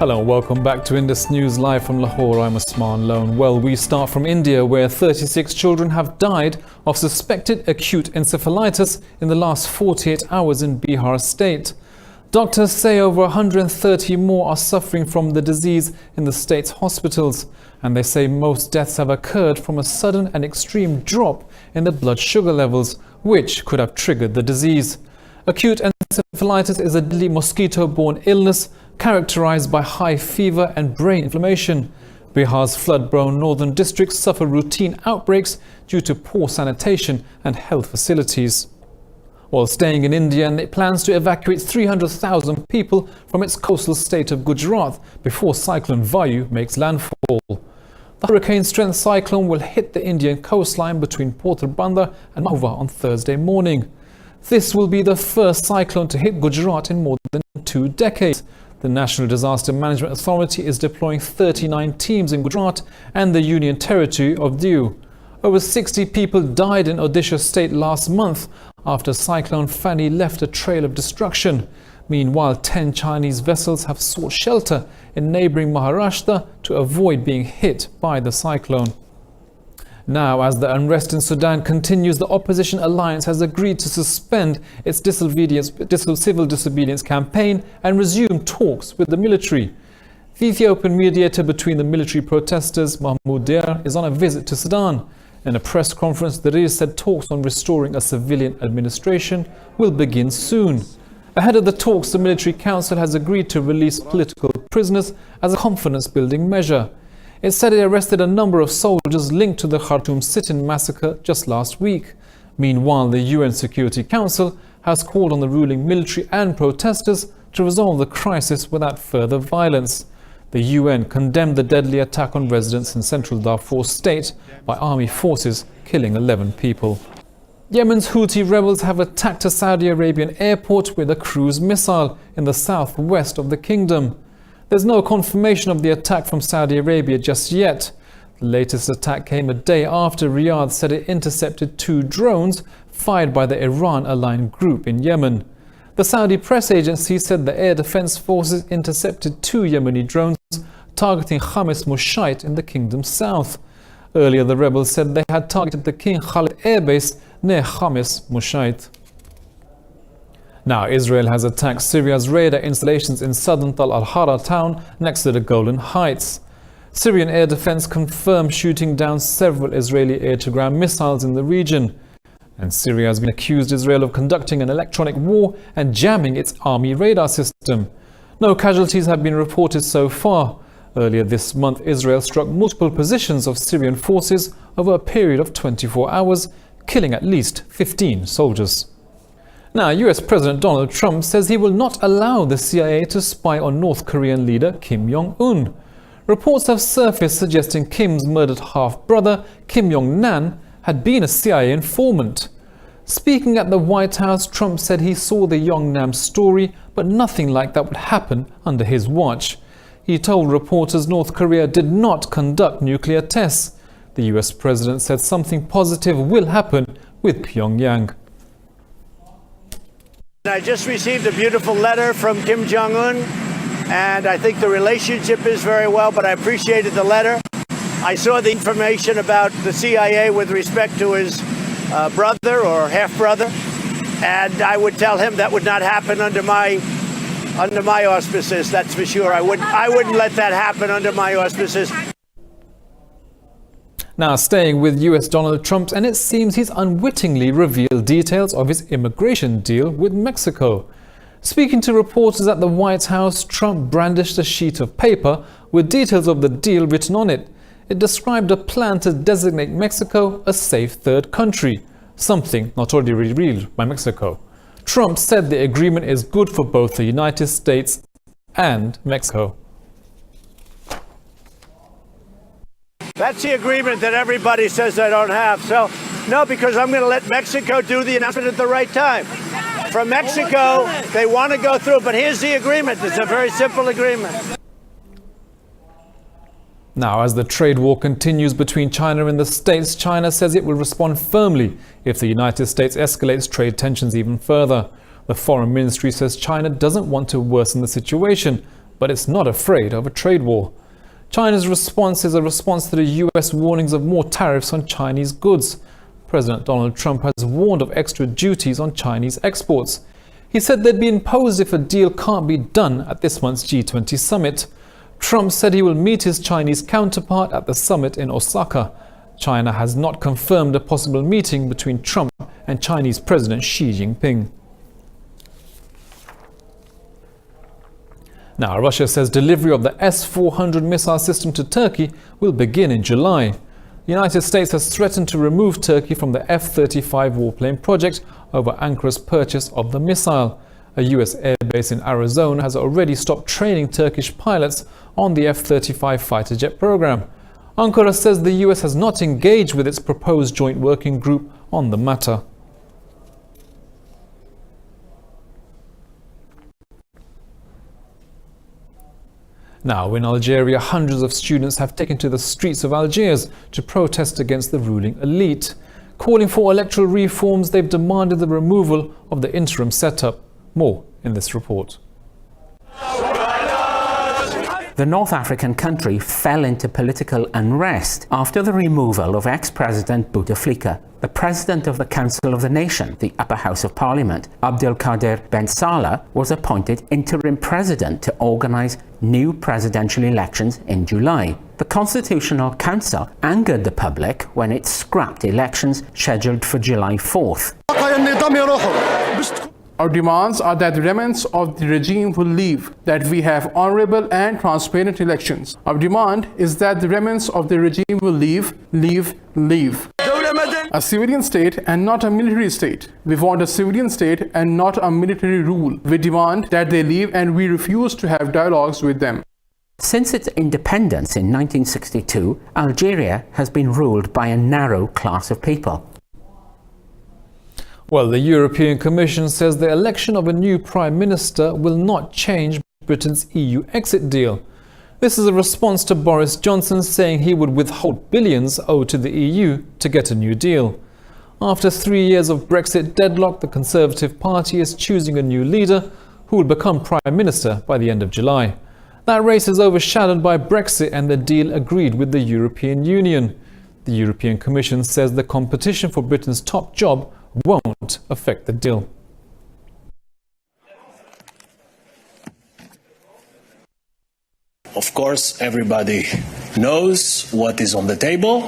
Hello and welcome back to Indus News live from Lahore. I'm Osman Lone. Well, we start from India, where 36 children have died of suspected acute encephalitis in the last 48 hours in Bihar state. Doctors say over 130 more are suffering from the disease in the state's hospitals, and they say most deaths have occurred from a sudden and extreme drop in the blood sugar levels, which could have triggered the disease. Acute encephalitis is a deadly mosquito-borne illness characterized by high fever and brain inflammation. Bihar's flood-prone northern districts suffer routine outbreaks due to poor sanitation and health facilities. While staying in India, it plans to evacuate 300,000 people from its coastal state of Gujarat before Cyclone Vayu makes landfall. The hurricane-strength cyclone will hit the Indian coastline between Porbandar and Mahua on Thursday morning. This will be the first cyclone to hit Gujarat in more than 2 decades. The National Disaster Management Authority is deploying 39 teams in Gujarat and the Union Territory of Diu. Over 60 people died in Odisha state last month after Cyclone Fani left a trail of destruction. Meanwhile, 10 Chinese vessels have sought shelter in neighbouring Maharashtra to avoid being hit by the cyclone. Now, as the unrest in Sudan continues, the opposition alliance has agreed to suspend its civil disobedience campaign and resume talks with the military. The Ethiopian mediator between the military protesters, Mahmoud Deir, is on a visit to Sudan. In a press conference, Deir said talks on restoring a civilian administration will begin soon. Ahead of the talks, the military council has agreed to release political prisoners as a confidence-building measure. It said it arrested a number of soldiers linked to the Khartoum sit-in massacre just last week. Meanwhile, the UN Security Council has called on the ruling military and protesters to resolve the crisis without further violence. The UN condemned the deadly attack on residents in central Darfur state by army forces, killing 11 people. Yemen's Houthi rebels have attacked a Saudi Arabian airport with a cruise missile in the southwest of the kingdom. There's no confirmation of the attack from Saudi Arabia just yet. The latest attack came a day after Riyadh said it intercepted 2 drones fired by the Iran-aligned group in Yemen. The Saudi press agency said the air defense forces intercepted 2 Yemeni drones targeting Khamis Mushait in the kingdom's south. Earlier, the rebels said they had targeted the King Khalid airbase near Khamis Mushait. Now, Israel has attacked Syria's radar installations in southern Tal al-Hara town next to the Golan Heights. Syrian air defense confirmed shooting down several Israeli air-to-ground missiles in the region. And Syria has been accused Israel of conducting an electronic war and jamming its army radar system. No casualties have been reported so far. Earlier this month, Israel struck multiple positions of Syrian forces over a period of 24 hours, killing at least 15 soldiers. Now, US President Donald Trump says he will not allow the CIA to spy on North Korean leader Kim Jong-un. Reports have surfaced suggesting Kim's murdered half-brother, Kim Jong-nam, had been a CIA informant. Speaking at the White House, Trump said he saw the Jong-nam story, but nothing like that would happen under his watch. He told reporters North Korea did not conduct nuclear tests. The US president said something positive will happen with Pyongyang. I just received a beautiful letter from Kim Jong-un, and I think the relationship is very well, but I appreciated the letter. I saw the information about the CIA with respect to his brother or half-brother, and I would tell him that would not happen under my auspices, that's for sure. I wouldn't let that happen under my auspices. Now, staying with US Donald Trump, and it seems he's unwittingly revealed details of his immigration deal with Mexico. Speaking to reporters at the White House, Trump brandished a sheet of paper with details of the deal written on it. It described a plan to designate Mexico a safe third country, something not already revealed by Mexico. Trump said the agreement is good for both the United States and Mexico. That's the agreement that everybody says I don't have. So, no, because I'm going to let Mexico do the announcement at the right time. From Mexico, they want to go through, but here's the agreement. It's a very simple agreement. Now, as the trade war continues between China and the States, China says it will respond firmly if the United States escalates trade tensions even further. The Foreign Ministry says China doesn't want to worsen the situation, but it's not afraid of a trade war. China's response is a response to the US warnings of more tariffs on Chinese goods. President Donald Trump has warned of extra duties on Chinese exports. He said they'd be imposed if a deal can't be done at this month's G20 summit. Trump said he will meet his Chinese counterpart at the summit in Osaka. China has not confirmed a possible meeting between Trump and Chinese President Xi Jinping. Now, Russia says delivery of the S-400 missile system to Turkey will begin in July. The United States has threatened to remove Turkey from the F-35 warplane project over Ankara's purchase of the missile. A US airbase in Arizona has already stopped training Turkish pilots on the F-35 fighter jet program. Ankara says the US has not engaged with its proposed joint working group on the matter. Now, in Algeria, hundreds of students have taken to the streets of Algiers to protest against the ruling elite. Calling for electoral reforms, they've demanded the removal of the interim setup. More in this report. The North African country fell into political unrest after the removal of ex-President Bouteflika. The President of the Council of the Nation, the upper house of Parliament, Abdelkader Ben Salah, was appointed interim president to organise new presidential elections in July. The Constitutional Council angered the public when it scrapped elections scheduled for July 4th. Our demands are that the remnants of the regime will leave, that we have honorable and transparent elections. Our demand is that the remnants of the regime will leave. A civilian state and not a military state. We want a civilian state and not a military rule. We demand that they leave and we refuse to have dialogues with them. Since its independence in 1962, Algeria has been ruled by a narrow class of people. Well, the European Commission says the election of a new Prime Minister will not change Britain's EU exit deal. This is a response to Boris Johnson saying he would withhold billions owed to the EU to get a new deal. After 3 years of Brexit deadlock, the Conservative Party is choosing a new leader who will become Prime Minister by the end of July. That race is overshadowed by Brexit and the deal agreed with the European Union. The European Commission says the competition for Britain's top job won't affect the deal. Of course, everybody knows what is on the table.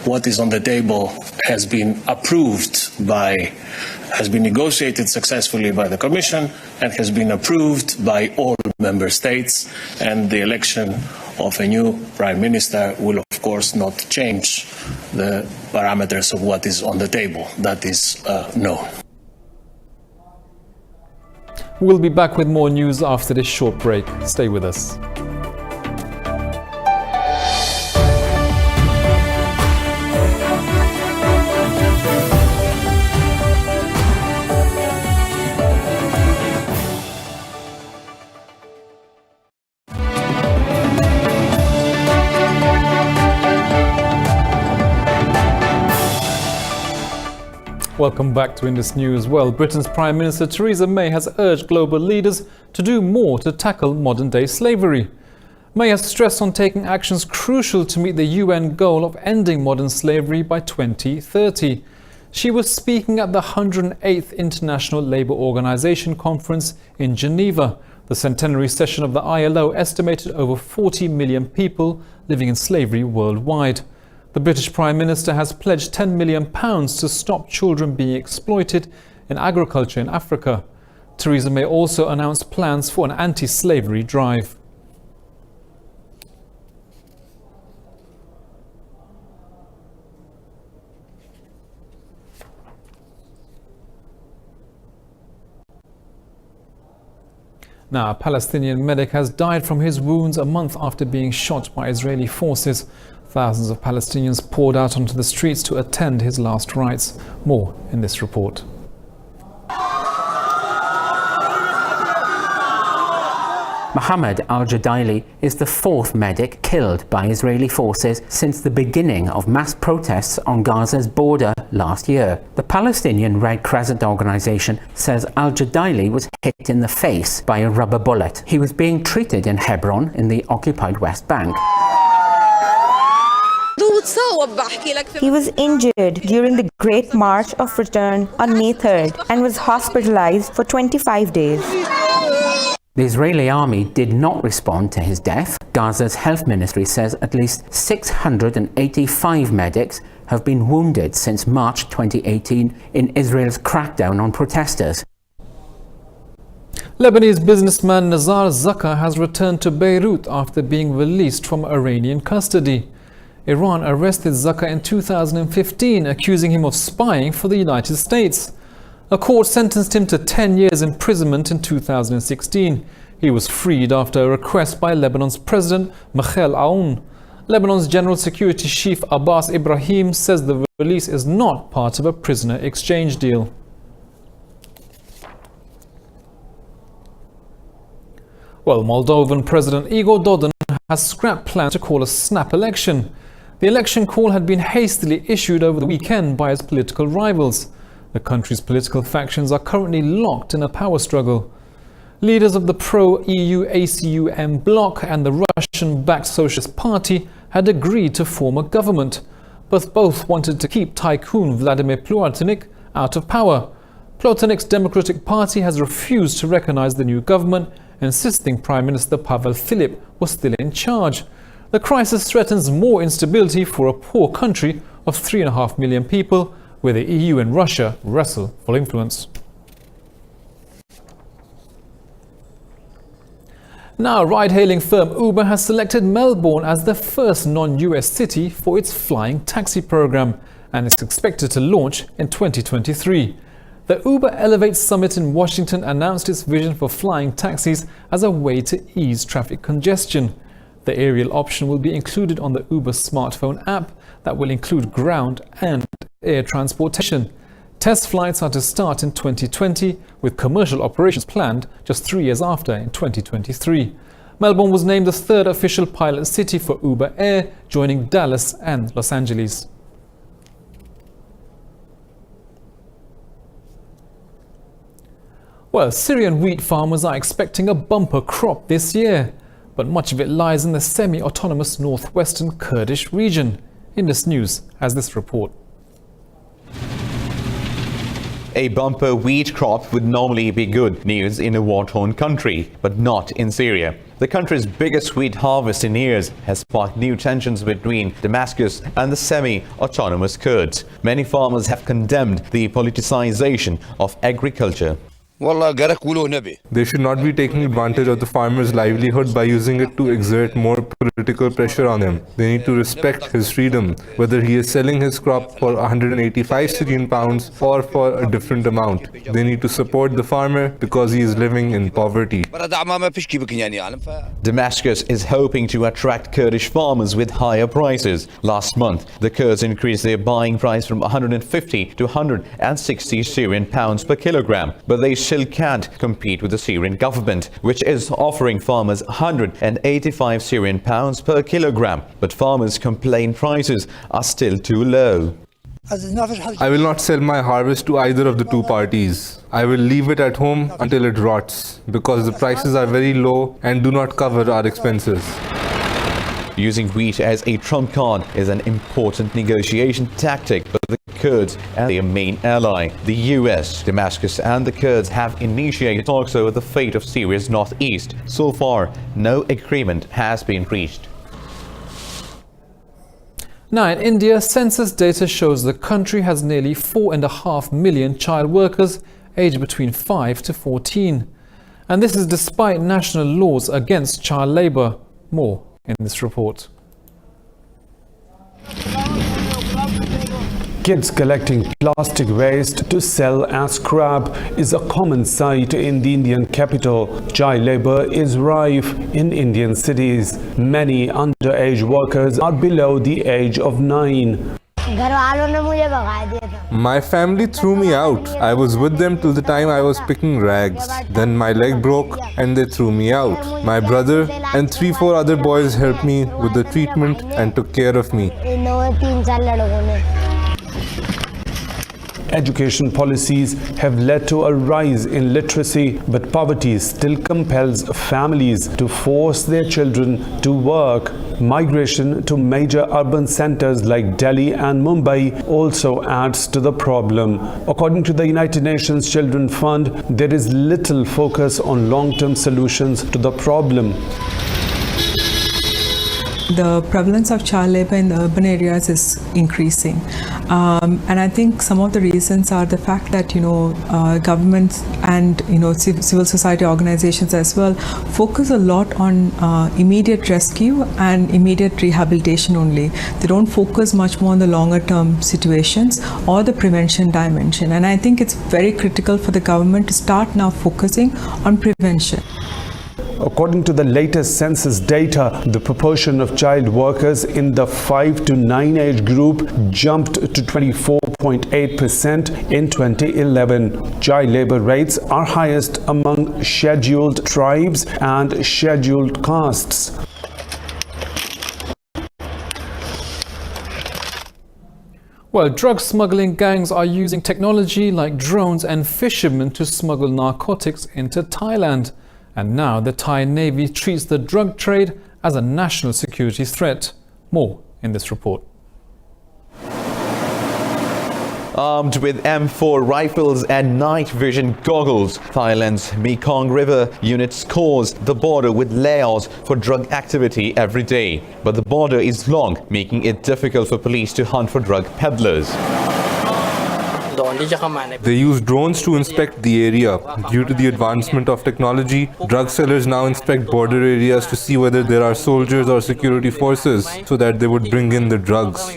What is on the table has been negotiated successfully by the Commission and has been approved by all member states. And the election of a new Prime Minister will, of course, not change the parameters of what is on the table. That is known. We'll be back with more news after this short break. Stay with us. Welcome back to Indus News. Well, Britain's Prime Minister Theresa May has urged global leaders to do more to tackle modern-day slavery. May has stressed on taking actions crucial to meet the UN goal of ending modern slavery by 2030. She was speaking at the 108th International Labour Organization Conference in Geneva. The centenary session of the ILO estimated over 40 million people living in slavery worldwide. The British Prime Minister has pledged £10 million to stop children being exploited in agriculture in Africa. Theresa May also announced plans for an anti-slavery drive. Now, a Palestinian medic has died from his wounds a month after being shot by Israeli forces. Thousands of Palestinians poured out onto the streets to attend his last rites. More in this report. Mohammed al-Jadaili is the fourth medic killed by Israeli forces since the beginning of mass protests on Gaza's border last year. The Palestinian Red Crescent organization says al-Jadaili was hit in the face by a rubber bullet. He was being treated in Hebron in the occupied West Bank. He was injured during the Great March of Return on May 3rd and was hospitalized for 25 days. The Israeli army did not respond to his death. Gaza's health ministry says at least 685 medics have been wounded since March 2018 in Israel's crackdown on protesters. Lebanese businessman Nazar Zaka has returned to Beirut after being released from Iranian custody. Iran arrested Zaka in 2015, accusing him of spying for the United States. A court sentenced him to 10 years imprisonment in 2016. He was freed after a request by Lebanon's President Michel Aoun. Lebanon's General Security Chief Abbas Ibrahim says the release is not part of a prisoner exchange deal. Well, Moldovan President Igor Dodon has scrapped plans to call a snap election. The election call had been hastily issued over the weekend by his political rivals. The country's political factions are currently locked in a power struggle. Leaders of the pro-EU ACUM bloc and the Russian-backed Socialist Party had agreed to form a government, but both wanted to keep tycoon Vladimir Plotnik out of power. Plotnik's Democratic Party has refused to recognize the new government, insisting Prime Minister Pavel Filip was still in charge. The crisis threatens more instability for a poor country of 3.5 million people, where the EU and Russia wrestle for influence. Now, ride-hailing firm Uber has selected Melbourne as the first non-US city for its flying taxi program, and is expected to launch in 2023. The Uber Elevate Summit in Washington announced its vision for flying taxis as a way to ease traffic congestion. The aerial option will be included on the Uber smartphone app that will include ground and air transportation. Test flights are to start in 2020, with commercial operations planned just 3 years after in 2023. Melbourne was named the third official pilot city for Uber Air, joining Dallas and Los Angeles. Well, Syrian wheat farmers are expecting a bumper crop this year, but much of it lies in the semi-autonomous northwestern Kurdish region. Indus News has this report. A bumper wheat crop would normally be good news in a war-torn country, but not in Syria. The country's biggest wheat harvest in years has sparked new tensions between Damascus and the semi-autonomous Kurds. Many farmers have condemned the politicization of agriculture. They should not be taking advantage of the farmer's livelihood by using it to exert more political pressure on him. They need to respect his freedom, whether he is selling his crop for 185 Syrian pounds or for a different amount. They need to support the farmer because he is living in poverty. Damascus is hoping to attract Kurdish farmers with higher prices. Last month, the Kurds increased their buying price from 150 to 160 Syrian pounds per kilogram, but they still can't compete with the Syrian government, which is offering farmers 185 Syrian pounds per kilogram. But farmers complain prices are still too low. I will not sell my harvest to either of the two parties. I will leave it at home until it rots, because the prices are very low and do not cover our expenses. Using wheat as a trump card is an important negotiation tactic for the Kurds and their main ally, the US. Damascus and the Kurds have initiated talks over the fate of Syria's northeast. So far, no agreement has been reached. Now, in India, census data shows the country has nearly 4.5 million child workers aged between 5 to 14. And this is despite national laws against child labour. More in this report. Kids collecting plastic waste to sell as scrap is a common sight in the Indian capital. Child labor is rife in Indian cities. Many underage workers are below the age of 9. My family threw me out. I was with them till the time I was picking rags. Then my leg broke and they threw me out. My brother and 3-4 other boys helped me with the treatment and took care of me. Education policies have led to a rise in literacy, but poverty still compels families to force their children to work. Migration to major urban centers like Delhi and Mumbai also adds to the problem. According to the United Nations Children Fund, there is little focus on long-term solutions to the problem. The prevalence of child labor in the urban areas is increasing, and I think some of the reasons are the fact that governments and civil society organizations as well focus a lot on immediate rescue and immediate rehabilitation only. They don't focus much more on the longer term situations or the prevention dimension, and I think it's very critical for the government to start now focusing on prevention. According to the latest census data, the proportion of child workers in the 5 to 9 age group jumped to 24.8% in 2011. Child labor rates are highest among scheduled tribes and scheduled castes. Well, drug smuggling gangs are using technology like drones and fishermen to smuggle narcotics into Thailand. And now the Thai Navy treats the drug trade as a national security threat. More in this report. Armed with M4 rifles and night vision goggles, Thailand's Mekong River unit scores the border with layouts for drug activity every day. But the border is long, making it difficult for police to hunt for drug peddlers. They use drones to inspect the area. Due to the advancement of technology, drug sellers now inspect border areas to see whether there are soldiers or security forces so that they would bring in the drugs.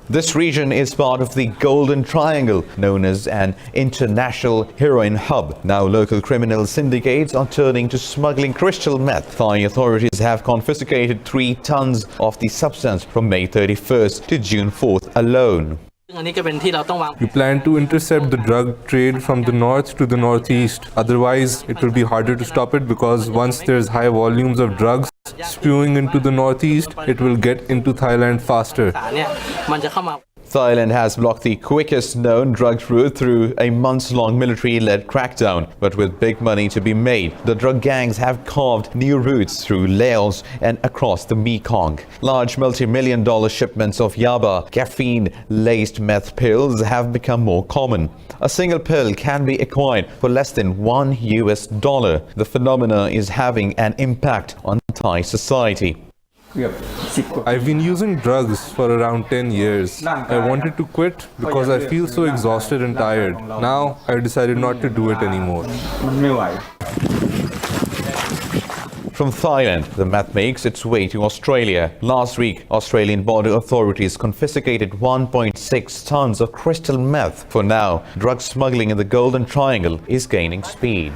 This region is part of the Golden Triangle, known as an international heroin hub. Now local criminal syndicates are turning to smuggling crystal meth. Thai authorities have confiscated 3 tons of the substance from May 31st to June 4th alone. We plan to intercept the drug trade from the north to the northeast. Otherwise, it will be harder to stop it because once there's high volumes of drugs spewing into the northeast, it will get into Thailand faster. Thailand has blocked the quickest known drug route through a months-long military-led crackdown. But with big money to be made, the drug gangs have carved new routes through Laos and across the Mekong. Large multi-million-dollar shipments of yaba, caffeine-laced meth pills have become more common. A single pill can be acquired for less than $1. The phenomena is having an impact on Thai society. I've been using drugs for around 10 years. I wanted to quit because I feel so exhausted and tired. Now, I decided not to do it anymore. From Thailand, the meth makes its way to Australia. Last week, Australian border authorities confiscated 1.6 tons of crystal meth. For now, drug smuggling in the Golden Triangle is gaining speed.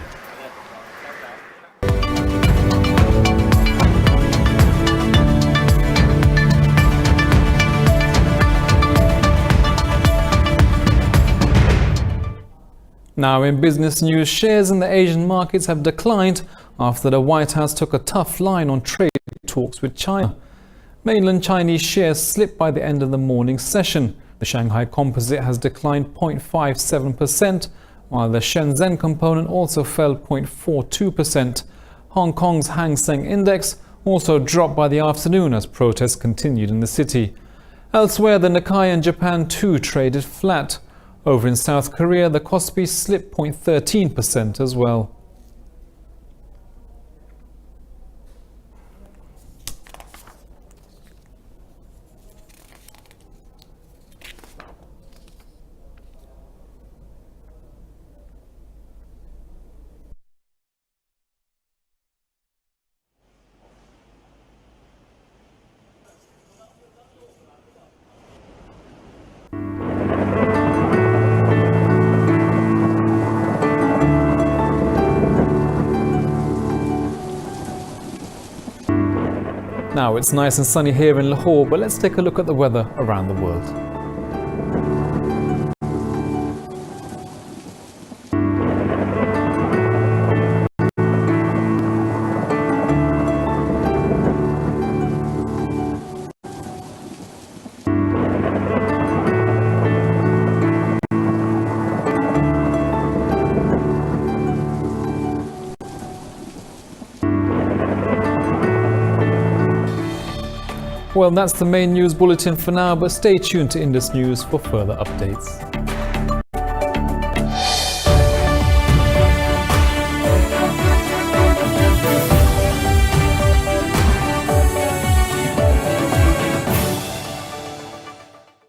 Now in business news, shares in the Asian markets have declined after the White House took a tough line on trade talks with China. Mainland Chinese shares slipped by the end of the morning session. The Shanghai Composite has declined 0.57%, while the Shenzhen component also fell 0.42%. Hong Kong's Hang Seng Index also dropped by the afternoon as protests continued in the city. Elsewhere, the Nikkei in Japan too traded flat. Over in South Korea, the Kospi slipped 0.13% as well. Now it's nice and sunny here in Lahore, but let's take a look at the weather around the world. Well, that's the main news bulletin for now, but stay tuned to Indus News for further updates.